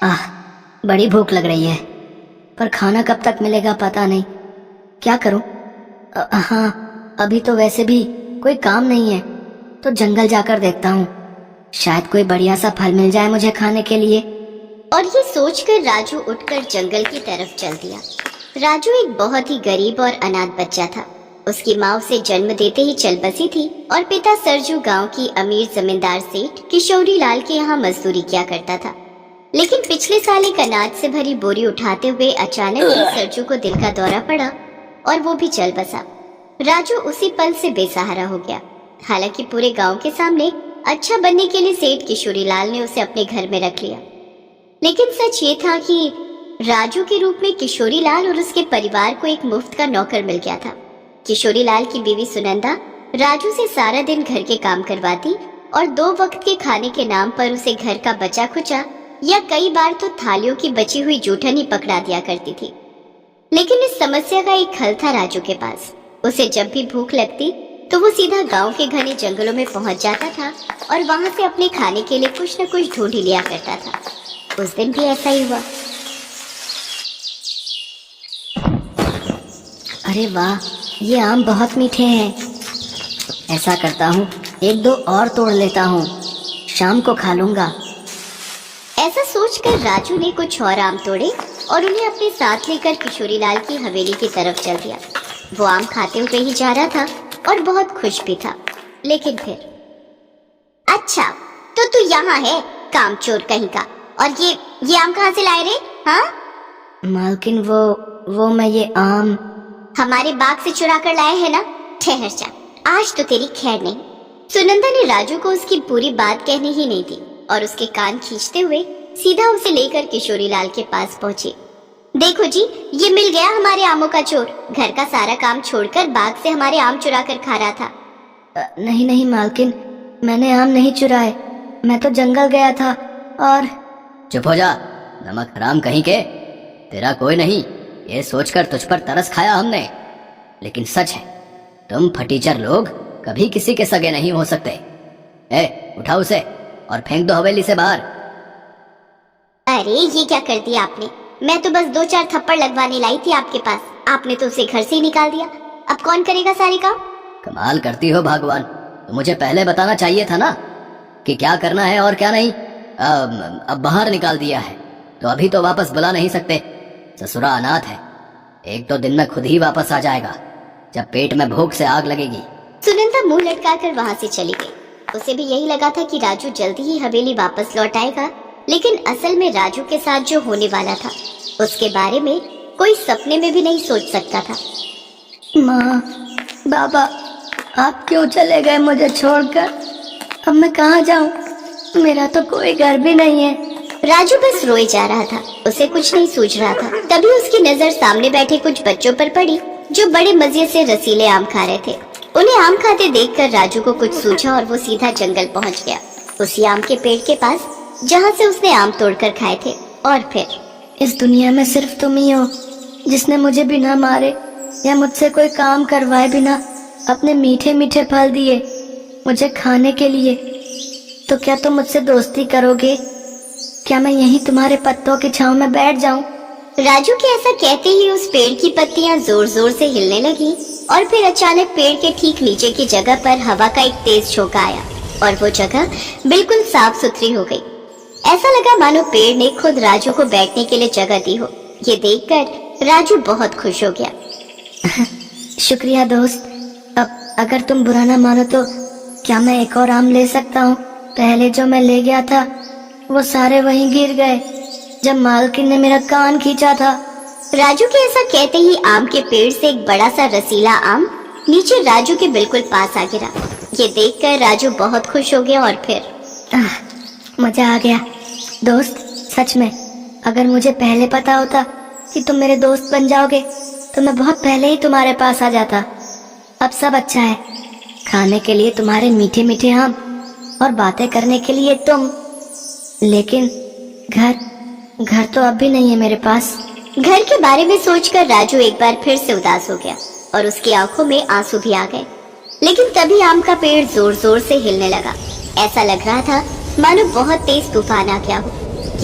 आह, बड़ी भूख लग रही है, पर खाना कब तक मिलेगा पता नहीं। क्या करूं? हाँ, अभी तो वैसे भी कोई काम नहीं है, तो जंगल जाकर देखता हूँ। शायद कोई बढ़िया सा फल मिल जाए मुझे खाने के लिए। और ये सोचकर राजू उठकर जंगल की तरफ चल दिया। राजू एक बहुत ही गरीब और अनाथ बच्चा था। उसकी माँ उसे जन्म देते ही चल बसी थी और पिता सरजू गांव की अमीर जमींदार सेठ किशोरी लाल के यहाँ मजदूरी किया करता था। लेकिन पिछले साल एक अनाज से भरी बोरी उठाते हुए अचानक ही सरजू को दिल का दौरा पड़ा और वो भी चल बसा। राजू उसी पल से बेसहारा हो गया। हालांकि पूरे गांव के सामने अच्छा बनने के लिए सेठ किशोरी लाल ने उसे अपने घर में रख लिया, लेकिन सच ये था कि राजू के रूप में किशोरी लाल और उसके परिवार को एक मुफ्त का नौकर मिल गया था। किशोरी लाल की बीवी सुनंदा राजू से सारा दिन घर के काम करवाती और 2 वक्त के खाने के नाम पर उसे घर का बचा खुचा या कई बार तो थालियों की बची हुई जूठन ही पकड़ा दिया करती थी। लेकिन इस समस्या का एक हल था राजू के पास। उसे जब भी भूख लगती तो वो सीधा गांव के घने जंगलों में पहुंच जाता था और वहां से अपने खाने के लिए कुछ न कुछ ढूंढ ही लिया करता था। उस दिन भी ऐसा ही हुआ। अरे वाह, ये आम बहुत मीठे हैं। ऐसा करता हूँ, 1-2 और तोड़ लेता हूँ, शाम को खा लूंगा। ऐसा सोचकर राजू ने कुछ और आम तोड़े और उन्हें अपने साथ लेकर किशोरी लाल की हवेली की तरफ चल दिया। वो आम खाते हुए ही जा रहा था और बहुत खुश भी था। लेकिन फिर, अच्छा तो तू यहाँ है कामचोर कहीं का, और ये आम कहाँ से लाए रे? हाँ मालकिन, वो मैं ये आम हमारे बाग से चुरा कर लाए हैं ना? ठहर जा, आज तो तेरी खैर नहीं। सुनंदा ने राजू को उसकी पूरी बात कहनी ही नहीं दी और उसके कान खींचते हुए सीधा उसे लेकर किशोरी लाल के पास पहुंचे। देखो जी, ये मिल गया हमारे आमों का चोर। घर का सारा काम छोड़कर बाग से हमारे आम चुरा कर खा रहा था। नहीं नहीं मालकिन, मैंने आम नहीं चुराए, मैं तो जंगल गया था और... चुप हो जा, नमक हराम कहीं के। तेरा कोई नहीं, ये सोचकर तुझ पर तरस खाया हमने। लेकिन सच है, तुम फटीचर लोग कभी किसी के सगे नहीं हो सकते। उठा उसे और फेंक दो हवेली से बाहर। अरे ये क्या कर दिया आपने? मैं तो बस 2-4 थप्पड़ लगवाने लाई थी आपके पास, आपने तो उसे घर से ही निकाल दिया। अब कौन करेगा सारे काम? कमाल करती हो भगवान, तो मुझे पहले बताना चाहिए था ना कि क्या करना है और क्या नहीं। अब बाहर निकाल दिया है तो अभी तो वापस बुला नहीं सकते। ससुरा अनाथ है, एक तो दिन में खुद ही वापस आ जाएगा जब पेट में भूख से आग लगेगी। सुनंदा मुंह लटकाकर वहां से चली गई। उसे भी यही लगा था कि राजू जल्दी ही हवेली वापस लौट आएगा, लेकिन असल में राजू के साथ जो होने वाला था उसके बारे में कोई सपने में भी नहीं सोच सकता था। माँ, बाबा, आप क्यों चले गए मुझे छोड़कर? अब मैं कहाँ जाऊँ? मेरा तो कोई घर भी नहीं है। राजू बस रोए जा रहा था, उसे कुछ नहीं सूझ रहा था। तभी उसकी नजर सामने बैठे कुछ बच्चों पर पड़ी जो बड़े मजे से रसीले आम खा रहे थे। उन्हें आम खाते देखकर राजू को कुछ सूझा और वो सीधा जंगल पहुंच गया, उसी आम के पेड़ के पास जहाँ से उसने आम तोड़कर खाए थे। और फिर, इस दुनिया में सिर्फ तुम ही हो जिसने मुझे बिना मारे या मुझसे कोई काम करवाए बिना अपने मीठे मीठे फल दिए मुझे खाने के लिए। तो क्या तुम मुझसे दोस्ती करोगे? क्या मैं यहीं तुम्हारे पत्तों की छांव में बैठ जाऊं? राजू के ऐसा कहते ही उस पेड़ की पत्तियां जोर जोर से हिलने लगी और फिर अचानक पेड़ के ठीक नीचे की जगह पर हवा का एक तेज झोंका आया और वो जगह बिल्कुल साफ सुथरी हो गई। ऐसा लगा मानो पेड़ ने खुद राजू को बैठने के लिए जगह दी हो। ये देखकर राजू बहुत खुश हो गया। शुक्रिया दोस्त। अब अगर तुम बुरा ना मानो तो क्या मैं एक और आम ले सकता हूँ? पहले जो मैं ले गया था वो सारे वहीं गिर गए जब मालकिन ने मेरा कान खींचा था। राजू के ऐसा कहते ही आम के पेड़ से एक बड़ा सा रसीला आम नीचे राजू के बिल्कुल पास आ गिरा। ये देखकर राजू बहुत खुश हो गया और फिर मजा आ गया। दोस्त, सच में अगर मुझे पहले पता होता कि तुम मेरे दोस्त बन जाओगे तो मैं बहुत पहले ही तुम्हारे पास आ जाता। अब सब अच्छा है, खाने के लिए तुम्हारे मीठे मीठे आम और बातें करने के लिए तुम, लेकिन घर तो अब भी नहीं है मेरे पास। घर के बारे में सोचकर राजू एक बार फिर से उदास हो गया और उसकी आंखों में आंसू भी आ गए। लेकिन तभी आम का पेड़ जोर जोर से हिलने लगा। ऐसा लग रहा था मानो बहुत तेज तूफान आ गया हो।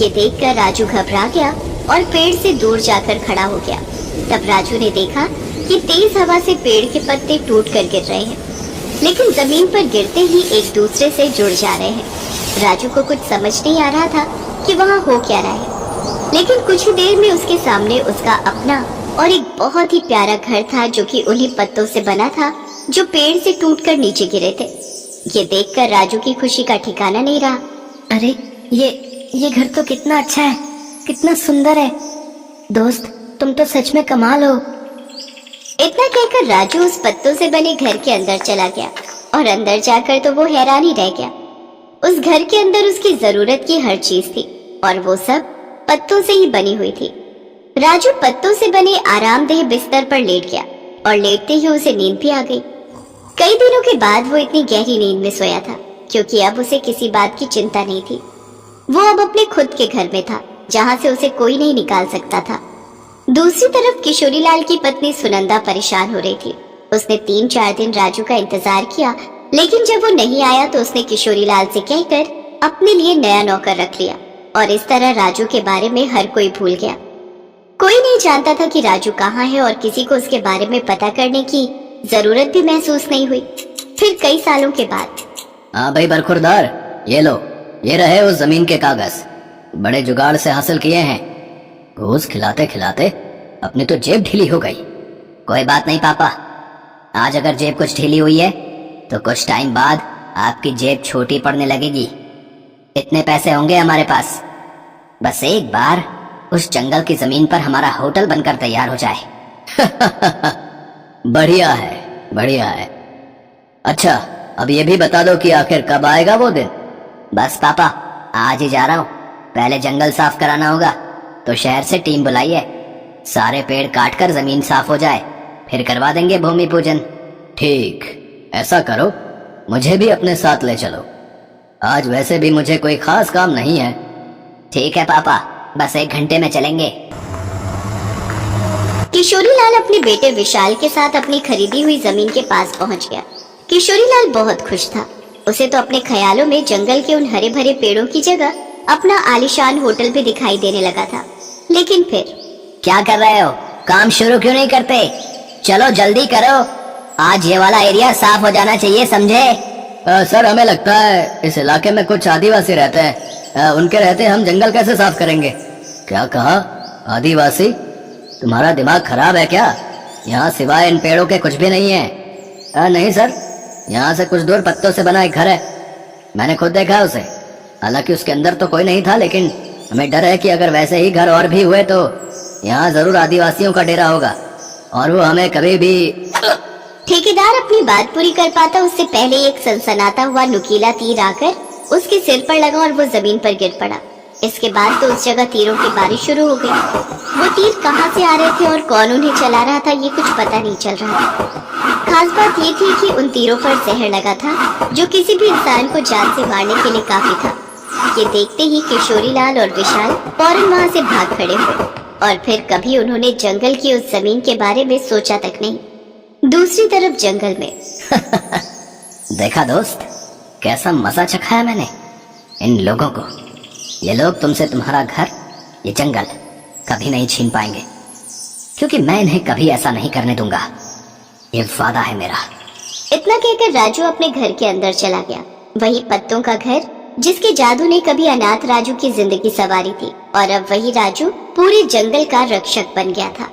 ये देखकर राजू घबरा गया और पेड़ से दूर जाकर खड़ा हो गया। तब राजू ने देखा कि तेज हवा से पेड़ के पत्ते टूट कर गिर रहे हैं, लेकिन जमीन पर गिरते ही एक दूसरे से जुड़ जा रहे हैं। राजू को कुछ समझ नहीं आ रहा था कि वहाँ हो क्या रहा है, लेकिन कुछ ही देर में उसके सामने उसका अपना और एक बहुत ही प्यारा घर था जो कि उन्हीं पत्तों से बना था जो पेड़ से टूटकर नीचे गिरे थे। ये देखकर राजू की खुशी का ठिकाना नहीं रहा। अरे ये घर तो कितना अच्छा है, कितना सुंदर है। दोस्त, तुम तो सच में कमाल हो। इतना कहकर राजू उस पत्तों से बने घर के अंदर चला गया और अंदर जाकर तो वो हैरान ही रह गया। उस घर के अंदर उसकी जरूरत की हर चीज थी और वो सब पत्तों से ही बनी हुई थी। राजू पत्तों से बने आरामदेह बिस्तर पर लेट गया और लेटते ही उसे नींद भी आ गई। कई दिनों के बाद वो इतनी गहरी नींद में सोया था क्योंकि अब उसे किसी बात की चिंता नहीं थी। वो अब अपने खुद के घर में था जहाँ से उसे कोई नहीं निकाल सकता था। दूसरी तरफ किशोरीलाल की पत्नी सुनंदा परेशान हो रही थी। उसने 3-4 दिन राजू का इंतजार किया, लेकिन जब वो नहीं आया तो उसने किशोरीलाल से कहकर अपने लिए नया नौकर रख लिया और इस तरह राजू के बारे में हर कोई भूल गया। कोई नहीं जानता था कि राजू कहाँ है और किसी को उसके बारे में पता करने की जरूरत भी महसूस नहीं हुई। फिर कई सालों के बाद, हाँ भाई बरखुरदार, ये लो, ये रहे उस जमीन के कागज, बड़े जुगाड़ से हासिल किए हैं। घूस खिलाते खिलाते अपनी तो जेब ढीली हो गई। कोई बात नहीं पापा, आज अगर जेब कुछ ढीली हुई है तो कुछ टाइम बाद आपकी जेब छोटी पड़ने लगेगी। इतने पैसे होंगे हमारे पास, बस एक बार उस जंगल की जमीन पर हमारा होटल बनकर तैयार हो जाए। बढ़िया है, बढ़िया है। अच्छा, अब ये भी बता दो कि आखिर कब आएगा वो दिन। बस पापा, आज ही जा रहा हूँ। पहले जंगल साफ कराना होगा, तो शहर से टीम बुलाइए। सारे पेड़ काटकर जमीन साफ हो जाए, फिर करवा देंगे भूमि पूजन। ठीक, ऐसा करो, मुझे भी अपने साथ ले चलो। आज वैसे भी मुझे कोई खास काम नहीं है। ठीक है पापा, बस 1 घंटे में चलेंगे। किशोरीलाल अपने बेटे विशाल के साथ अपनी खरीदी हुई जमीन के पास पहुंच गया। किशोरीलाल बहुत खुश था। उसे तो अपने ख्यालों में जंगल के उन हरे भरे पेड़ों की जगह अपना आलीशान होटल भी दिखाई देने लगा था। लेकिन फिर, क्या कर रहे हो? काम शुरू क्यों नहीं करते? चलो जल्दी करो, आज ये वाला एरिया साफ हो जाना चाहिए, समझे? सर, हमें लगता है इस इलाके में कुछ आदिवासी रहते हैं। उनके रहते हम जंगल कैसे साफ करेंगे? क्या कहा? आदिवासी? तुम्हारा दिमाग खराब है क्या? यहाँ सिवाय इन पेड़ों के कुछ भी नहीं है। नहीं सर, यहाँ से कुछ दूर पत्तों से बना एक घर है, मैंने खुद देखा उसे। हालांकि उसके अंदर तो कोई नहीं था, लेकिन हमें डर है कि अगर वैसे ही घर और भी हुए तो यहाँ जरूर आदिवासियों का डेरा होगा और वो हमें कभी भी। ठेकेदार अपनी बात पूरी कर पाता उससे पहले एक सनसनाता हुआ नुकीला तीर आकर उसके सिर पर लगा और वो जमीन पर गिर पड़ा। इसके बाद तो उस जगह तीरों की बारिश शुरू हो गई। वो तीर कहाँ से आ रहे थे और कौन उन्हें चला रहा था, ये कुछ पता नहीं चल रहा था। खास बात ये थी कि उन तीरों पर जहर लगा था जो किसी भी इंसान को जान से मारने के लिए काफी था। ये देखते ही किशोरीलाल और विशाल फौरन वहाँ से भाग खड़े हुए और फिर कभी उन्होंने जंगल की उस जमीन के बारे में सोचा तक नहीं। दूसरी तरफ जंगल में देखा दोस्त, कैसा मजा चखाया मैंने इन लोगों को। ये लोग तुमसे तुम्हारा घर, ये जंगल कभी नहीं छीन पाएंगे, क्योंकि मैं इन्हें कभी ऐसा नहीं करने दूंगा। ये वादा है मेरा। इतना कहकर राजू अपने घर के अंदर चला गया। वही पत्तों का घर जिसके जादू ने कभी अनाथ राजू की जिंदगी संवारी थी, और अब वही राजू पूरे जंगल का रक्षक बन गया था।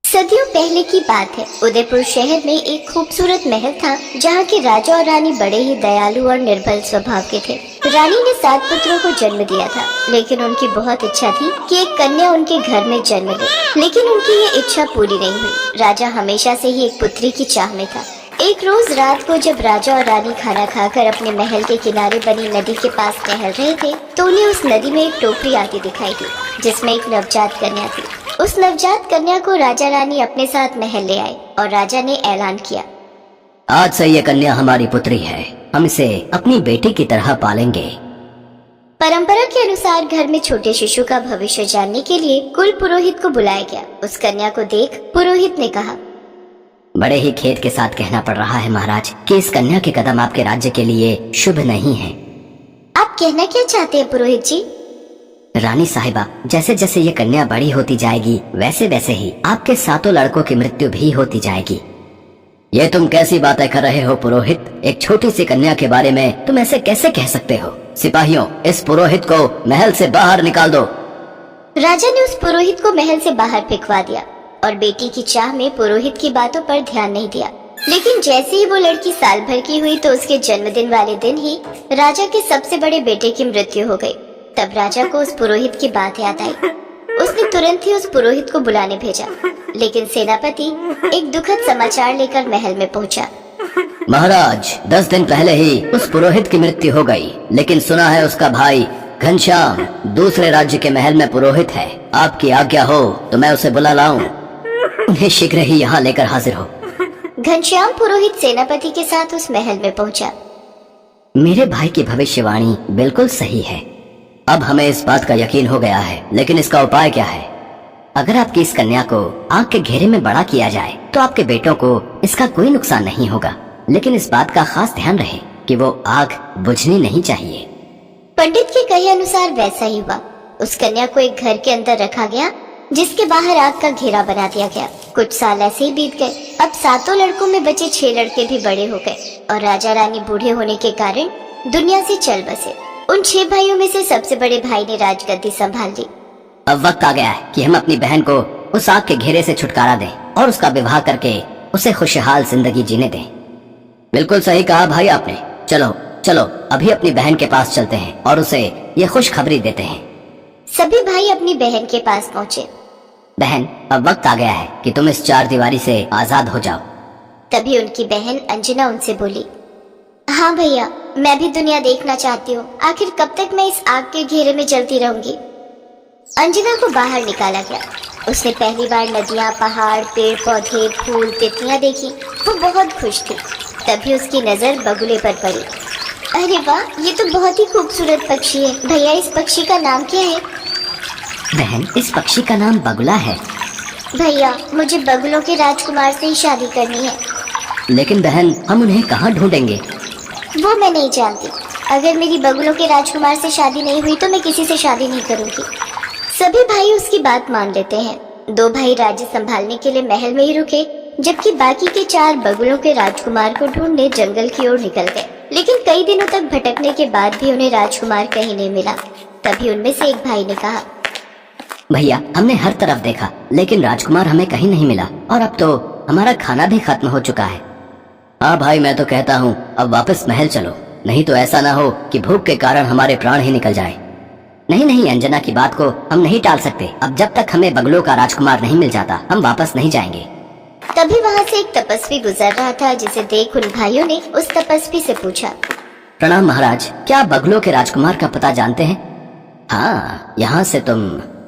सदियों पहले की बात है। उदयपुर शहर में एक खूबसूरत महल था जहाँ के राजा और रानी बड़े ही दयालु और निर्बल स्वभाव के थे। रानी ने 7 पुत्रों को जन्म दिया था, लेकिन उनकी बहुत इच्छा थी कि एक कन्या उनके घर में जन्म ले, लेकिन उनकी ये इच्छा पूरी नहीं हुई। राजा हमेशा से ही एक पुत्री की चाह में था। एक रोज रात को जब राजा और रानी खाना खाकर अपने महल के किनारे बनी नदी के पास टहल रहे थे तो उन्हें उस नदी में एक टोकरी आती दिखाई दी जिसमें एक नवजात कन्या थी। उस नवजात कन्या को राजा रानी अपने साथ महल ले आए और राजा ने ऐलान किया, आज से ये कन्या हमारी पुत्री है, हम इसे अपनी बेटी की तरह पालेंगे। परंपरा के अनुसार घर में छोटे शिशु का भविष्य जानने के लिए कुल पुरोहित को बुलाया गया। उस कन्या को देख पुरोहित ने कहा, बड़े ही खेद के साथ कहना पड़ रहा है महाराज कि इस कन्या के कदम आपके राज्य के लिए शुभ नहीं है। आप आप कहना क्या चाहते हैं पुरोहित जी? रानी साहिबा, जैसे जैसे ये कन्या बड़ी होती जाएगी वैसे वैसे ही आपके 7 लड़कों की मृत्यु भी होती जाएगी। ये तुम कैसी बातें कर रहे हो पुरोहित? एक छोटी सी कन्या के बारे में तुम ऐसे कैसे कह सकते हो? सिपाहियों, इस पुरोहित को महल से बाहर निकाल दो। राजा ने उस पुरोहित को महल से बाहर फेंकवा दिया और बेटी की चाह में पुरोहित की बातों पर ध्यान नहीं दिया। लेकिन जैसे ही वो लड़की साल भर की हुई तो उसके जन्मदिन वाले दिन ही राजा के सबसे बड़े बेटे की मृत्यु हो गई। तब राजा को उस पुरोहित की बात याद आई। उसने तुरंत ही उस पुरोहित को बुलाने भेजा। लेकिन सेनापति एक दुखद समाचार लेकर महल में पहुंचा। महाराज, 10 दिन पहले ही उस पुरोहित की मृत्यु हो गई, लेकिन सुना है उसका भाई घनश्याम दूसरे राज्य के महल में पुरोहित है। आपकी आज्ञा हो तो मैं उसे बुला लाऊं। उन्हें शीघ्र ही यहाँ लेकर हाजिर हो। घनश्याम पुरोहित सेनापति के साथ उस महल में पहुंचा। मेरे भाई की भविष्यवाणी बिल्कुल सही है। अब हमें इस बात का यकीन हो गया है, लेकिन इसका उपाय क्या है? अगर आपकी इस कन्या को आग के घेरे में बड़ा किया जाए तो आपके बेटों को इसका कोई नुकसान नहीं होगा, लेकिन इस बात का खास ध्यान रहे कि वो आग बुझनी नहीं चाहिए। पंडित के कहे अनुसार वैसा ही हुआ। उस कन्या को एक घर के अंदर रखा गया जिसके बाहर आग का घेरा बना दिया गया। कुछ साल ऐसे ही बीत गए। अब 7 लड़कों में बचे 6 लड़के भी बड़े हो गए और राजा रानी बूढ़े होने के कारण दुनिया से चल बसे। उन 6 भाइयों में से सबसे बड़े भाई ने राजगद्दी संभाल ली। अब वक्त आ गया है कि हम अपनी बहन को उस आग के घेरे से छुटकारा दें और उसका विवाह करके उसे खुशहाल जिंदगी जीने दें। बिल्कुल सही कहा भाई आपने। चलो चलो अभी अपनी बहन के पास चलते हैं और उसे ये खुशखबरी देते हैं। सभी भाई अपनी बहन के पास पहुँचे। बहन, अब वक्त आ गया है कि तुम इस 4 दीवारी से आजाद हो जाओ। तभी उनकी बहन अंजना उनसे बोली, हाँ भैया, मैं भी दुनिया देखना चाहती हूँ। आखिर कब तक मैं इस आग के घेरे में जलती रहूंगी? अंजना को बाहर निकाला गया। उसने पहली बार नदियाँ, पहाड़, पेड़ पौधे, फूल, तितलियाँ देखी। वो बहुत खुश थी। तभी उसकी नजर बगुले पर पड़ी। अरे वाह, ये तो बहुत ही खूबसूरत पक्षी है। भैया, इस पक्षी का नाम क्या है? बहन, इस पक्षी का नाम बगुला है। भैया, मुझे बगुलों के राजकुमार से ही शादी करनी है। लेकिन बहन, हम उन्हें कहाँ ढूंढेंगे? वो मैं नहीं जानती। अगर मेरी बगुलों के राजकुमार से शादी नहीं हुई तो मैं किसी से शादी नहीं करूंगी। सभी भाई उसकी बात मान लेते हैं। 2 भाई राज्य संभालने के लिए महल में ही रुके, जबकि बाकी के 4 बगुलों के राजकुमार को ढूंढने जंगल की ओर निकल गए। लेकिन कई दिनों तक भटकने के बाद भी उन्हें राजकुमार कहीं नहीं मिला। तभी उनमें से एक भाई ने कहा, भैया, हमने हर तरफ देखा लेकिन राजकुमार हमें कहीं नहीं मिला और अब तो हमारा खाना भी खत्म हो चुका है। हाँ भाई, मैं तो कहता हूँ अब वापस महल चलो, नहीं तो ऐसा ना हो कि भूख के कारण हमारे प्राण ही निकल जाए। नहीं नहीं, अंजना की बात को हम नहीं टाल सकते। अब जब तक हमें बगुलों का राजकुमार नहीं मिल जाता हम वापस नहीं जाएंगे। तभी वहाँ से एक तपस्वी गुजर रहा था, जिसे देख उन भाइयों ने उस तपस्वी से पूछा, प्रणाम महाराज, क्या आप बगुलों के राजकुमार का पता जानते हैं? हाँ, यहाँ से तुम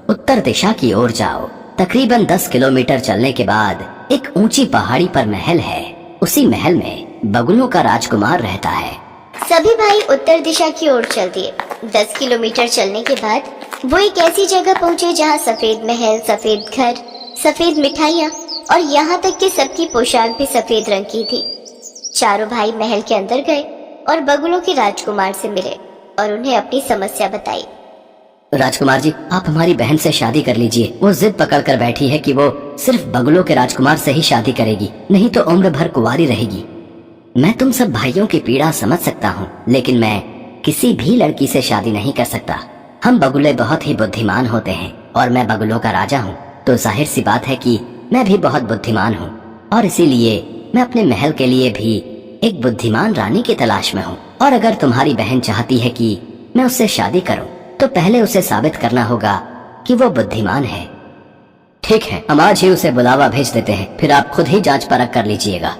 उत्तर दिशा की ओर जाओ। तकरीबन 10 किलोमीटर चलने के बाद एक ऊंची पहाड़ी पर महल है। उसी महल में बगुलों का राजकुमार रहता है। सभी भाई उत्तर दिशा की ओर चल दिए। 10 किलोमीटर चलने के बाद वो एक ऐसी जगह पहुँचे जहाँ सफेद महल, सफेद घर, सफेद मिठाइयाँ और यहाँ तक कि सबकी पोशाक भी सफेद रंग की थी। चारों भाई महल के अंदर गए और बगुलों के राजकुमार से मिले और उन्हें अपनी समस्या बताई। राजकुमार जी, आप हमारी बहन से शादी कर लीजिए। वो जिद पकड़ कर बैठी है कि वो सिर्फ बगुलों के राजकुमार से ही शादी करेगी, नहीं तो उम्र भर कुंवारी रहेगी। मैं तुम सब भाइयों की पीड़ा समझ सकता हूँ, लेकिन मैं किसी भी लड़की से शादी नहीं कर सकता। हम बगुले बहुत ही बुद्धिमान होते हैं और मैं बगुलों का राजा हूँ, तो जाहिर सी बात है कि मैं भी बहुत बुद्धिमान हूँ और इसीलिए मैं अपने महल के लिए भी एक बुद्धिमान रानी की तलाश में हूँ। और अगर तुम्हारी बहन चाहती है कि मैं उससे शादी करूँ तो पहले उसे साबित करना होगा कि वो बुद्धिमान है। ठीक है, हम आज ही उसे बुलावा भेज देते हैं, फिर आप खुद ही जांच परख कर लीजिएगा।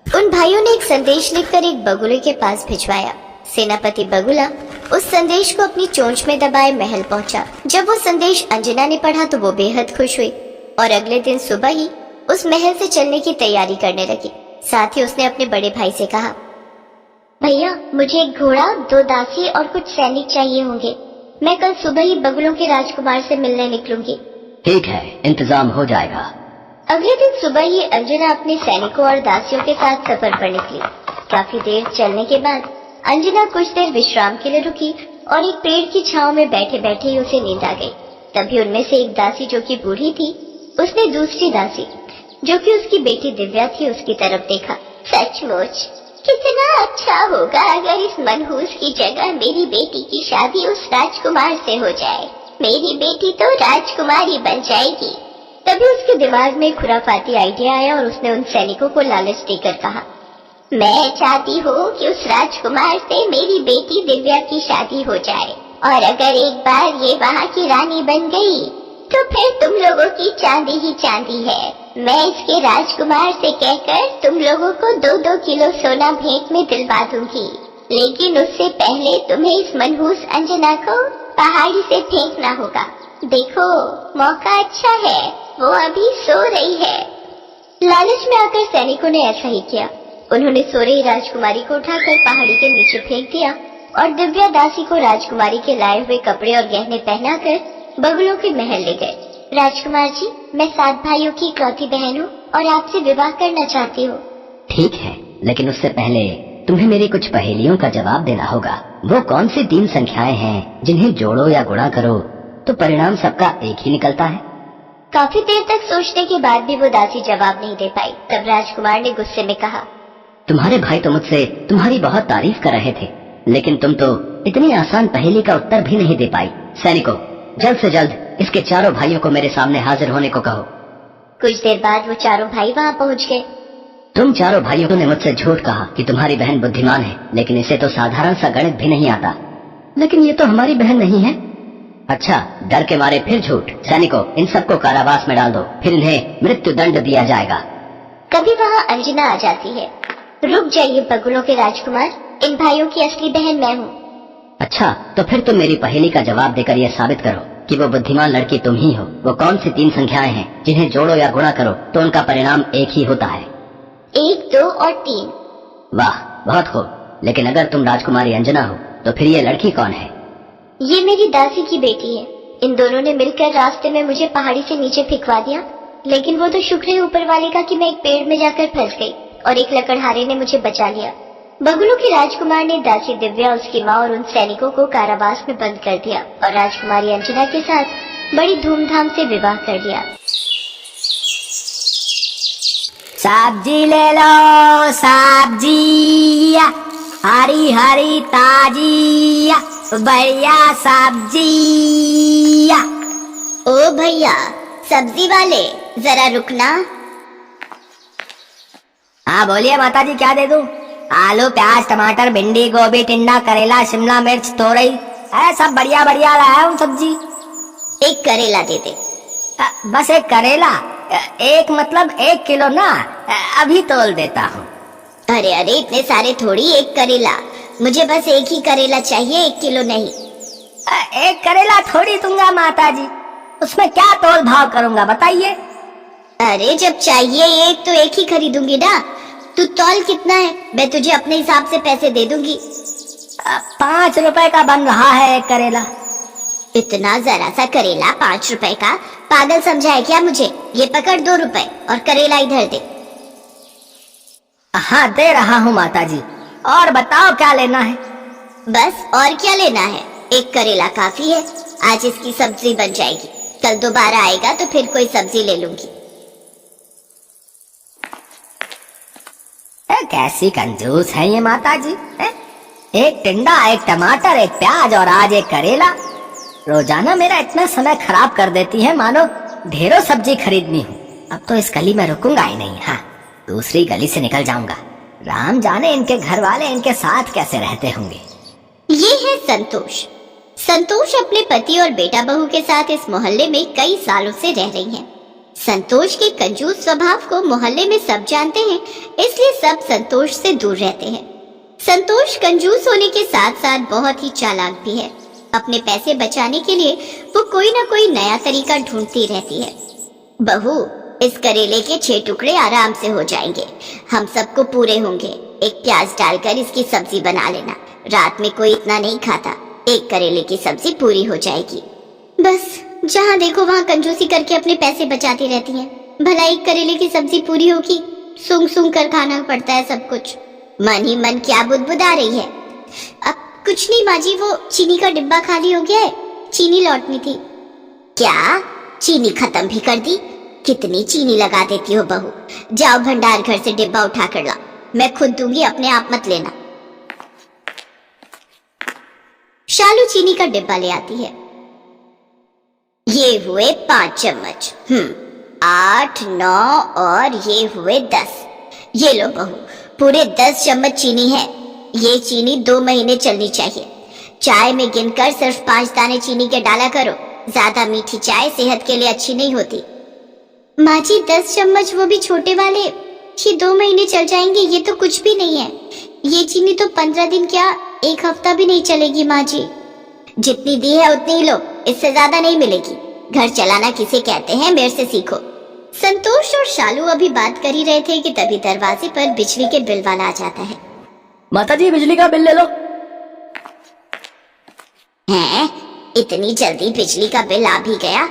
उन भाइयों ने एक संदेश लिखकर एक बगुले के पास भिजवाया। सेनापति बगुला उस संदेश को अपनी चोंच में दबाए महल पहुंचा। जब वो संदेश अंजना ने पढ़ा तो वो बेहद खुश हुई और अगले दिन सुबह ही उस महल से चलने की तैयारी करने लगी। साथ ही उसने अपने बड़े भाई से कहा, भैया, मुझे एक घोड़ा, 2 दासी और कुछ सैनिक चाहिए होंगे। मैं कल सुबह ही बगुलों के राजकुमार से मिलने निकलूंगी। ठीक है, इंतजाम हो जाएगा। अगले दिन सुबह ही अंजना अपने सैनिकों और दासियों के साथ सफर पर निकली। काफी देर चलने के बाद अंजना कुछ देर विश्राम के लिए रुकी और एक पेड़ की छांव में बैठे बैठे ही उसे नींद आ गई। तभी उनमें से एक दासी जो कि बूढ़ी थी, उसने दूसरी दासी जो कि उसकी बेटी दिव्या थी उसकी तरफ देखा। सचमुच कितना अच्छा होगा अगर इस मनहूस की जगह मेरी बेटी की शादी उस राजकुमार से हो जाए। मेरी बेटी तो राजकुमारी बन जाएगी। तभी उसके दिमाग में खुराफाती आइडिया आया और उसने उन सैनिकों को लालच देकर कहा, मैं चाहती हूँ कि उस राजकुमार से मेरी बेटी दिव्या की शादी हो जाए, और अगर एक बार ये वहाँ की रानी बन गई तो फिर तुम लोगों की चांदी ही चांदी है। मैं इसके राजकुमार से कहकर तुम लोगों को 2-2 किलो सोना भेंट में दिलवा दूंगी, लेकिन उससे पहले तुम्हें इस मनहूस अंजना को पहाड़ी से फेंकना होगा। देखो मौका अच्छा है, वो अभी सो रही है। लालच में आकर सैनिकों ने ऐसा ही किया। उन्होंने सो रही राजकुमारी को उठाकर पहाड़ी के नीचे फेंक दिया और दिव्या दासी को राजकुमारी के लाए हुए कपड़े और गहने पहनाकर बगुलों के महल ले गए। राजकुमार जी, मैं 7 भाइयों की इकलौती बहन हूँ और आपसे विवाह करना चाहती हूँ। ठीक है, लेकिन उससे पहले तुम्हें मेरी कुछ पहेलियों का जवाब देना होगा। वो कौन सी 3 संख्याएं हैं जिन्हें जोड़ो या गुणा करो तो परिणाम सबका एक ही निकलता है? काफी देर तक सोचने के बाद भी वो दासी जवाब नहीं दे पाई। तब राजकुमार ने गुस्से में कहा, तुम्हारे भाई तो मुझसे तुम्हारी बहुत तारीफ कर रहे थे, लेकिन तुम तो इतनी आसान पहेली का उत्तर भी नहीं दे पाई। सैनिकों, जल्द से जल्द इसके चारों भाइयों को मेरे सामने हाजिर होने को कहो। कुछ देर बाद वो चारों भाई वहाँ पहुँच गए। तुम चारों भाइयों ने मुझसे झूठ कहा कि तुम्हारी बहन बुद्धिमान है, लेकिन इसे तो साधारण सा गणित भी नहीं आता। लेकिन ये तो हमारी बहन नहीं है। अच्छा, डर के मारे फिर झूठ। सैनिकों, इन सबको कारावास में डाल दो, फिर इन्हें मृत्यु दंड दिया जाएगा। कभी वहाँ अंजना आ जाती है। रुक जाइए बगुलों के राजकुमार, इन भाइयों की असली बहन मैं हूँ। अच्छा, तो फिर तुम मेरी पहेली का जवाब देकर यह साबित करो कि वो बुद्धिमान लड़की तुम ही हो। वो कौन सी 3 संख्याएं हैं जिन्हें जोड़ो या गुणा करो तो उनका परिणाम एक ही होता है? 1, 2 और 3। वाह, बहुत खूब। लेकिन अगर तुम राजकुमारी अंजना हो तो फिर ये लड़की कौन है? ये मेरी दासी की बेटी है। इन दोनों ने मिलकर रास्ते में मुझे पहाड़ी से नीचे फेंकवा दिया, लेकिन वो तो शुक्र है ऊपर वाले का कि मैं एक पेड़ में जाकर फंस गई और एक लकड़हारे ने मुझे बचा लिया। बगुलों के राजकुमार ने दासी दिव्या, उसकी माँ और उन सैनिकों को कारावास में बंद कर दिया और राजकुमारी अंजना के साथ बड़ी धूमधाम से विवाह कर दिया। सब्जी ले लो सब्जी, हरी हरी ताजी बढ़िया सब्जी। ओ भैया सब्जी वाले, जरा रुकना। हाँ बोलिए माता जी, क्या दे दूं? आलू, प्याज, टमाटर, भिंडी, गोभी, टिंडा, करेला, शिमला मिर्च, तोरई, सब बढ़िया बढ़िया लाया हूँ सब्जी। एक करेला दे दे। बस एक करेला? एक मतलब 1 किलो ना, अभी तोल देता हूँ। अरे अरे, इतने सारे थोड़ी, एक करेला। मुझे बस एक ही करेला चाहिए, 1 किलो नहीं। एक करेला थोड़ी दूंगा माता जी, उसमें क्या तोल भाव करूंगा बताइए? अरे जब चाहिए एक तो एक ही खरीदूंगी ना। तू तौल कितना है, मैं तुझे अपने हिसाब से पैसे दे दूंगी। 5 रुपए का बन रहा है एक करेला। इतना जरा सा करेला 5 रुपए का? पागल समझा है क्या मुझे? ये पकड़ 2 रुपए और करेला इधर दे। हाँ दे रहा हूँ माता जी, और बताओ क्या लेना है? बस और क्या लेना है, एक करेला काफी है। आज इसकी सब्जी बन जाएगी, कल दोबारा आएगा तो फिर कोई सब्जी ले लूंगी। कैसी कंजूस है ये माता जी। एक टिंडा, एक टमाटर, एक प्याज और आज एक करेला। रोजाना मेरा इतना समय खराब कर देती है, मानो ढेरों सब्जी खरीदनी हो। अब तो इस गली में रुकूंगा ही नहीं। हाँ, दूसरी गली से निकल जाऊंगा। राम जाने इनके घर वाले इनके साथ कैसे रहते होंगे। ये है संतोष। संतोष अपने पति और बेटा बहू के साथ इस मोहल्ले में कई सालों से रह रही हैं। संतोष के कंजूस स्वभाव को मोहल्ले में सब जानते हैं, इसलिए सब संतोष से दूर रहते हैं। संतोष कंजूस होने के साथ साथ बहुत ही चालाक भी है। अपने पैसे बचाने के लिए वो कोई ना कोई नया तरीका ढूंढती रहती है। बहू, इस करेले के 6 टुकड़े आराम से हो जाएंगे, हम सबको पूरे होंगे। एक प्याज डालकर इसकी सब्जी बना लेना, रात में कोई इतना नहीं खाता, एक करेले की सब्जी पूरी हो जाएगी। बस जहाँ देखो वहाँ कंजूसी करके अपने पैसे बचाती रहती हैं। भला एक करेले की सब्जी पूरी होगी, सूंघ सूंघ कर खाना पड़ता है सब कुछ। मन ही मन क्या बुदबुदा रही है। अब कुछ नहीं माँ जी, वो चीनी का डिब्बा खाली हो गया है, चीनी लौटनी थी। क्या चीनी खत्म भी कर दी? कितनी चीनी लगा देती हो बहू। जाओ भंडार घर से डिब्बा उठा कर ला, मैं खुद दूंगी, अपने आप मत लेना। शालू चीनी का डिब्बा ले आती है। ये हुए 5 चम्मच, 8, 9 और ये हुए 10। ये लो बहू, पूरे 10 चम्मच चीनी है। ये चीनी 2 महीने चलनी चाहिए। चाय में गिनकर सिर्फ 5 दाने चीनी के डाला करो, ज्यादा मीठी चाय सेहत के लिए अच्छी नहीं होती। माँ जी 10 चम्मच, वो भी छोटे वाले, ये 2 महीने चल जाएंगे, ये तो कुछ भी नहीं है। ये चीनी तो 15 दिन क्या 1 हफ्ता भी नहीं चलेगी माँ जी। जितनी दी है उतनी ही लो, इससे ज्यादा नहीं मिलेगी। घर चलाना किसे कहते हैं, मेरे से सीखो। संतोष और शालू अभी बात कर ही रहे थे कि तभी दरवाजे पर बिजली के बिल वाला आ जाता है। माता जी बिजली का बिल ले लो। हैं? इतनी जल्दी बिजली का बिल आ भी गया?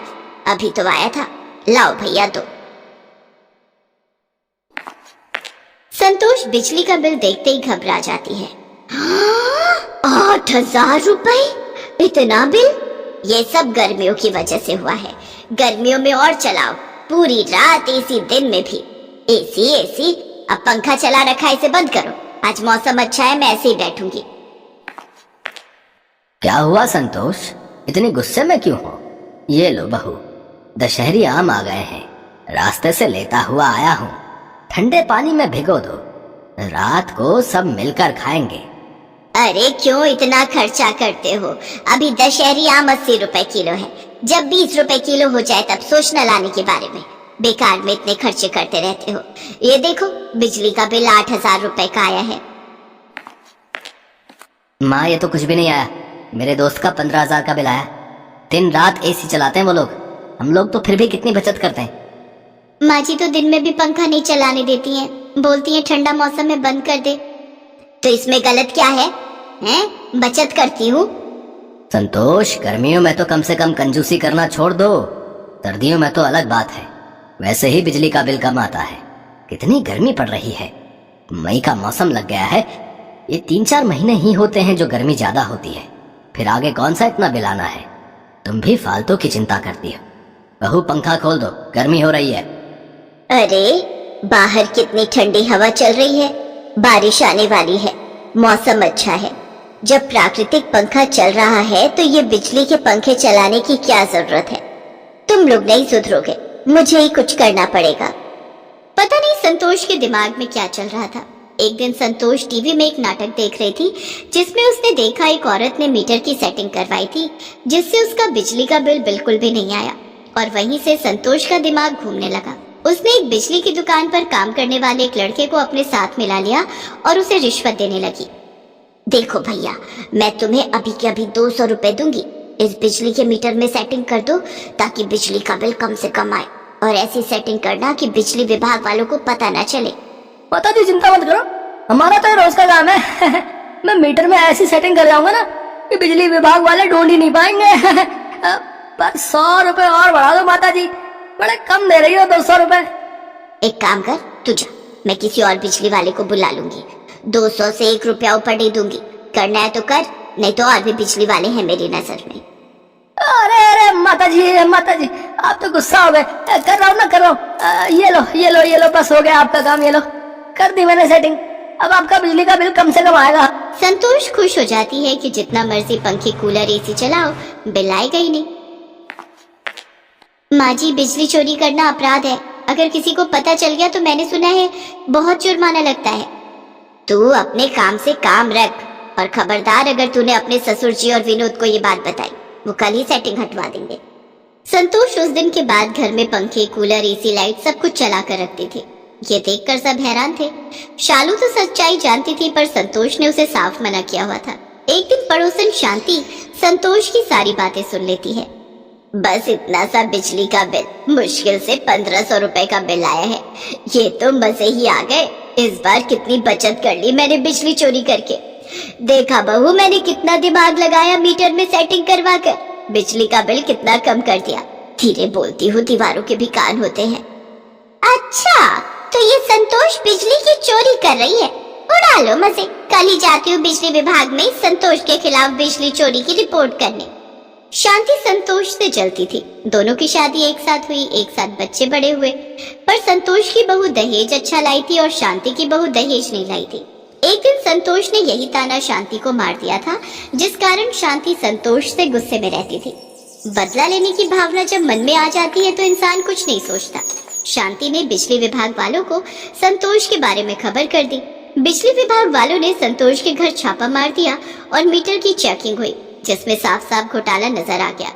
अभी तो आया था, लाओ भैया दो। संतोष बिजली का बिल देखते ही घबरा जाती है। 8,000 रुपए, इतना बिल? ये सब गर्मियों की वजह से हुआ है। गर्मियों में और चलाओ, पूरी रात एसी, दिन में भी एसी एसी। अब पंखा चला रखा है, इसे बंद करो। आज मौसम अच्छा है, मैं ऐसे ही बैठूंगी। क्या हुआ संतोष, इतनी गुस्से में क्यों हो? ये लो बहू, दशहरी आम आ गए हैं, रास्ते से लेता हुआ आया हूँ। ठंडे पानी में भिगो दो, रात को सब मिलकर खाएंगे। अरे क्यों इतना खर्चा करते हो? अभी दशहरी आम 80 रुपए किलो है। जब 20 रुपए किलो हो जाए तब सोचना लाने के बारे में। बेकार में इतने खर्चे करते रहते हो। ये देखो, बिजली का बिल 8,000 रुपए का आया है। माँ ये तो कुछ भी नहीं आया, मेरे दोस्त का 15,000 का बिल आया। दिन रात एसी चलाते हैं वो लोग, हम लोग तो फिर भी कितनी बचत करते हैं। माँ जी तो दिन में भी पंखा नहीं चलाने देती हैं, बोलती हैं ठंडा मौसम में बंद कर दे। तो इसमें गलत क्या है? हैं? बचत करती हूँ। संतोष गर्मियों में तो कम से कम कंजूसी करना छोड़ दो, सर्दियों में तो अलग बात है। वैसे ही बिजली का बिल कम आता है। कितनी गर्मी पड़ रही है, मई का मौसम लग गया है। ये 3-4 महीने ही होते हैं जो गर्मी ज्यादा होती है, फिर आगे कौन सा इतना बिल आना है। तुम भी फालतू की चिंता करती हो। बहू पंखा खोल दो, गर्मी हो रही है। अरे बाहर कितनी ठंडी हवा चल रही है, बारिश आने वाली है, मौसम अच्छा है। जब प्राकृतिक पंखा चल रहा है तो ये बिजली के पंखे चलाने की क्या जरूरत है? तुम लोग नहीं सुधरोगे, मुझे ही कुछ करना पड़ेगा। पता नहीं संतोष के दिमाग में क्या चल रहा था। एक दिन संतोष टीवी में एक नाटक देख रही थी, जिसमें उसने देखा एक औरत ने मीटर की सेटिंग करवाई थी, जिससे उसका बिजली का बिल बिल्कुल भी नहीं आया। और वहीं से संतोष का दिमाग घूमने लगा। उसने एक बिजली की दुकान पर काम करने वाले एक लड़के को अपने साथ मिला लिया और उसे रिश्वत देने लगी। देखो भैया, मैं तुम्हें अभी के अभी 200 रुपए दूंगी, इस बिजली के मीटर में सेटिंग कर दो ताकि बिजली का बिल कम से कम आए। और ऐसी सेटिंग करना कि बिजली विभाग वालों को पता न चले। माता जी चिंता मत करो, हमारा तो रोज का काम है। मैं मीटर में ऐसी सेटिंग कर जाऊंगा ना कि बिजली विभाग वाले ढूंढ ही नहीं पाएंगे। पर 100 रुपए और बढ़ा दो माता जी, बड़े कम दे रही हो 200 रुपए। एक काम कर, तू जा, मैं किसी और बिजली वाले को बुला लूंगी। 200 से 1 रुपया ऊपर नहीं दूंगी। करना है तो कर, नहीं तो और भी बिजली वाले हैं मेरी नजर में। अरे अरे माता जी आप तो गुस्सा हो गए। कर रहा हूँ ना, कर रहा हूँ। ये लो बस हो गया आपका काम। ये लो, कर दी मैंने सेटिंग। अब आपका बिजली का बिल कम से कम आएगा। संतोष खुश हो जाती है कि जितना मर्जी पंखे कूलर एसी चलाओ, बिल आएगा ही नहीं। माँ जी बिजली चोरी करना अपराध है, अगर किसी को पता चल गया तो मैंने सुना है बहुत जुर्माना लगता है। तू अपने काम से काम रख, और खबरदार अगर तूने अपने ससुर जी और विनोद को ये बात बताई, वो कल ही सेटिंग हटवा देंगे। संतोष उस दिन के बाद घर में पंखे कूलर एसी लाइट सब कुछ चला कर रखती थी। ये देखकर सब हैरान थे। शालू तो सच्चाई जानती थी, पर संतोष ने उसे साफ मना किया हुआ था। एक दिन पड़ोसन शांति संतोष की सारी बातें सुन लेती है। बस इतना सा बिजली का बिल, मुश्किल से 1500 रुपए का बिल आया है। ये तो मजे ही आ गए। इस बार कितनी बचत कर ली मैंने बिजली चोरी करके। देखा बहू, मैंने कितना दिमाग लगाया मीटर में सेटिंग करवा कर, बिजली का बिल कितना कम कर दिया। धीरे बोलती हूँ, दीवारों के भी कान होते हैं। अच्छा, तो ये संतोष बिजली की चोरी कर रही है। उड़ा लो मजे। कल ही जाती हूँ बिजली विभाग में संतोष के खिलाफ बिजली चोरी की रिपोर्ट करने। शांति संतोष से जलती थी। दोनों की शादी एक साथ हुई, एक साथ बच्चे बड़े हुए, पर संतोष की बहू दहेज अच्छा लाई थी और शांति की बहू दहेज नहीं लाई थी। एक दिन संतोष ने यही ताना शांति को मार दिया था, जिस कारण शांति संतोष से गुस्से में रहती थी। बदला लेने की भावना जब मन में आ जाती है तो इंसान कुछ नहीं सोचता। शांति ने बिजली विभाग वालों को संतोष के बारे में खबर कर दी। बिजली विभाग वालों ने संतोष के घर छापा मार दिया और मीटर की चेकिंग हुई, जिसमें साफ साफ घोटाला नजर आ गया।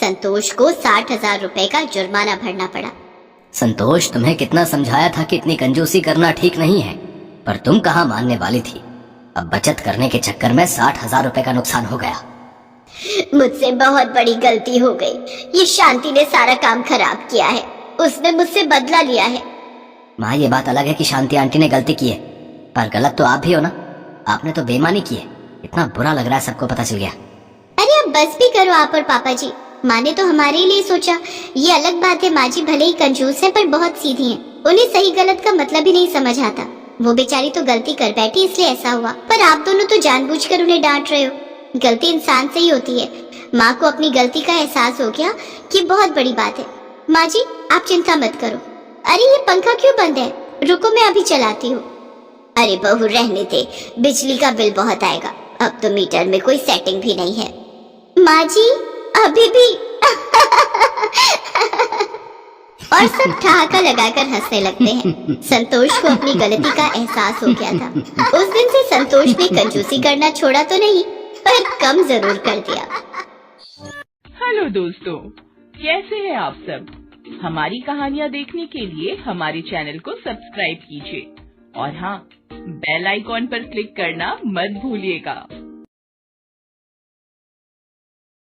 संतोष को 60,000 रुपए का जुर्माना भरना पड़ा। संतोष, तुम्हें कितना समझाया था कि इतनी कंजूसी करना ठीक नहीं है, पर तुम कहाँ मानने वाली थी। अब बचत करने के चक्कर में 60,000 रुपए का नुकसान हो गया। मुझसे बहुत बड़ी गलती हो गई। ये शांति ने सारा काम खराब किया है। उसने मुझसे बदला लिया है। माँ, ये बात अलग है कि शांति आंटी ने गलती की है, पर गलत तो आप भी हो ना। आपने तो बेईमानी की है। इतना बुरा लग रहा है, सबको पता चल गया। अरे अब बस भी करो आप और पापा जी। माँ ने तो हमारे लिए सोचा। ये अलग बात है, माँ जी भले ही कंजूस है पर बहुत सीधी हैं। उन्हें सही गलत का मतलब ही नहीं समझ आता। वो बेचारी तो गलती कर बैठी इसलिए ऐसा हुआ, पर आप दोनों तो जानबूझकर उन्हें डांट रहे हो। गलती इंसान से ही होती है। माँ को अपनी गलती का एहसास हो गया कि बहुत बड़ी बात है। माँ जी आप चिंता मत करो। अरे ये पंखा क्यों बंद है? रुको मैं अभी चलाती हूँ। अरे बहू रहने दे, बिजली का बिल बहुत आएगा। अब तो मीटर में कोई सेटिंग भी नहीं है। माँ जी अभी भी और सब ठहाका लगाकर हंसने लगते हैं। संतोष को अपनी गलती का एहसास हो गया था। उस दिन से संतोष ने कंजूसी करना छोड़ा तो नहीं, पर कम जरूर कर दिया। हेलो दोस्तों, कैसे हैं आप सब? हमारी कहानियाँ देखने के लिए हमारे चैनल को सब्सक्राइब कीजिए और हाँ, बेल आइकॉन पर क्लिक करना मत भूलिएगा।